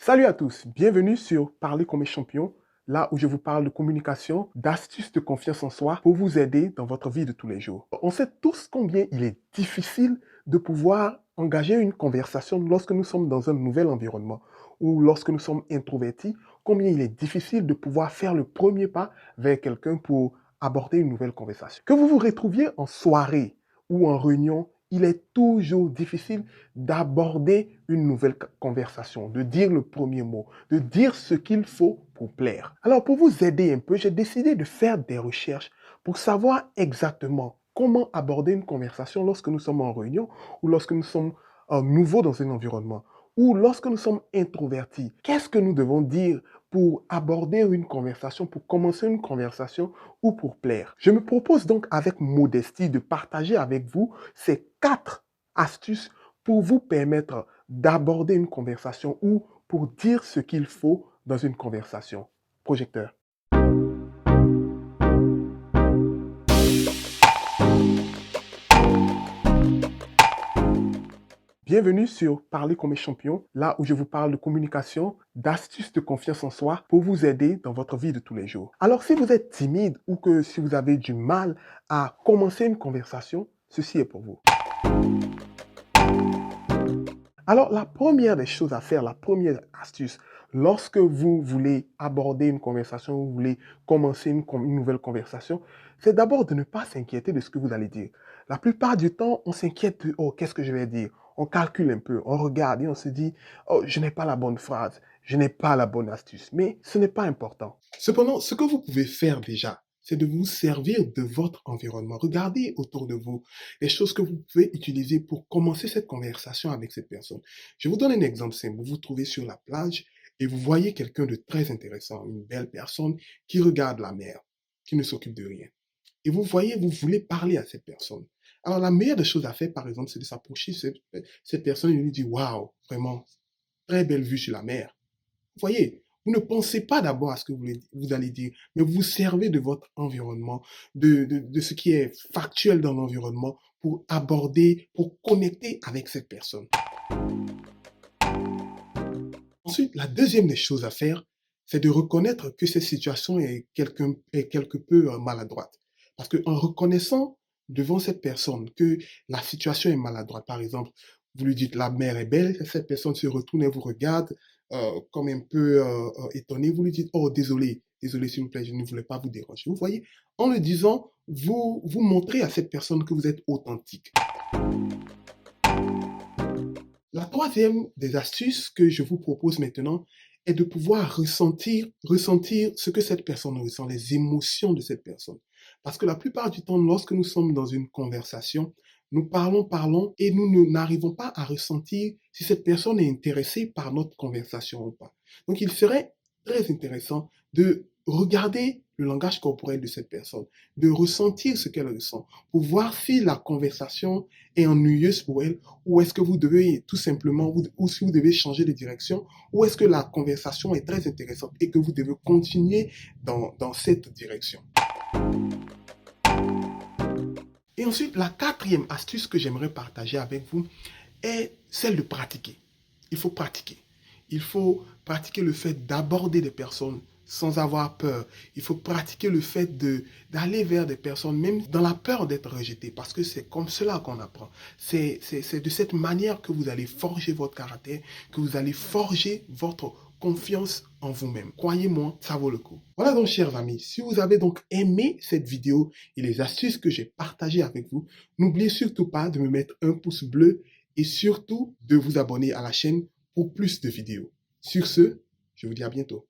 Salut à tous, bienvenue sur Parler comme un champion, là où je vous parle de communication, d'astuces de confiance en soi pour vous aider dans votre vie de tous les jours. On sait tous combien il est difficile de pouvoir engager une conversation lorsque nous sommes dans un nouvel environnement ou lorsque nous sommes introvertis, combien il est difficile de pouvoir faire le premier pas vers quelqu'un pour aborder une nouvelle conversation. Que vous vous retrouviez en soirée ou en réunion, il est toujours difficile d'aborder une nouvelle conversation, de dire le premier mot, de dire ce qu'il faut pour plaire. Alors pour vous aider un peu, j'ai décidé de faire des recherches pour savoir exactement comment aborder une conversation lorsque nous sommes en réunion ou lorsque nous sommes nouveaux dans un environnement ou lorsque nous sommes introvertis. Qu'est-ce que nous devons dire pour aborder une conversation, pour commencer une conversation ou pour plaire? Je me propose donc avec modestie de partager avec vous ces 4 astuces pour vous permettre d'aborder une conversation ou pour dire ce qu'il faut dans une conversation. Projecteur. Bienvenue sur Parler comme un champion, là où je vous parle de communication, d'astuces de confiance en soi pour vous aider dans votre vie de tous les jours. Alors si vous êtes timide ou que si vous avez du mal à commencer une conversation, ceci est pour vous. Alors, la première des choses à faire, la première astuce, lorsque vous voulez aborder une conversation, vous voulez commencer une nouvelle conversation, c'est d'abord de ne pas s'inquiéter de ce que vous allez dire. La plupart du temps, on s'inquiète de, oh, qu'est-ce que je vais dire? On calcule un peu, on regarde et on se dit, oh, je n'ai pas la bonne phrase, je n'ai pas la bonne astuce. Mais ce n'est pas important. Cependant, ce que vous pouvez faire déjà, c'est de vous servir de votre environnement. Regardez autour de vous les choses que vous pouvez utiliser pour commencer cette conversation avec cette personne. Je vous donne un exemple simple. Vous vous trouvez sur la plage et vous voyez quelqu'un de très intéressant, une belle personne qui regarde la mer, qui ne s'occupe de rien. Et vous voyez, vous voulez parler à cette personne. Alors, la meilleure des choses à faire, par exemple, c'est de s'approcher de cette personne et lui dire, waouh, vraiment, très belle vue sur la mer. Vous voyez, vous ne pensez pas d'abord à ce que vous allez dire, mais vous servez de votre environnement, de ce qui est factuel dans l'environnement pour aborder, pour connecter avec cette personne. Ensuite, la deuxième des choses à faire, c'est de reconnaître que cette situation est quelque peu maladroite. Parce qu'en reconnaissant devant cette personne que la situation est maladroite, par exemple, vous lui dites la mer est belle, cette personne se retourne et vous regarde comme un peu étonné, vous lui dites oh désolé, désolé s'il vous plaît, je ne voulais pas vous déranger. Vous voyez, en le disant, vous montrez à cette personne que vous êtes authentique. La troisième des astuces que je vous propose maintenant est de pouvoir ressentir ce que cette personne ressent, les émotions de cette personne. Parce que la plupart du temps, lorsque nous sommes dans une conversation, nous parlons et n'arrivons pas à ressentir si cette personne est intéressée par notre conversation ou pas. Donc, il serait très intéressant de regarder le langage corporel de cette personne, de ressentir ce qu'elle ressent, pour voir si la conversation est ennuyeuse pour elle, ou est-ce que vous devez tout simplement, ou si vous devez changer de direction, ou est-ce que la conversation est très intéressante et que vous devez continuer dans cette direction. Et ensuite, la quatrième astuce que j'aimerais partager avec vous est celle de pratiquer. Il faut pratiquer. Il faut pratiquer le fait d'aborder des personnes sans avoir peur. Il faut pratiquer le fait d'aller vers des personnes, même dans la peur d'être rejeté, parce que c'est comme cela qu'on apprend. C'est de cette manière que vous allez forger votre caractère, que vous allez forger votre confiance en vous-même. Croyez-moi, ça vaut le coup. Voilà donc, chers amis, si vous avez donc aimé cette vidéo et les astuces que j'ai partagées avec vous, n'oubliez surtout pas de me mettre un pouce bleu et surtout de vous abonner à la chaîne pour plus de vidéos. Sur ce, je vous dis à bientôt.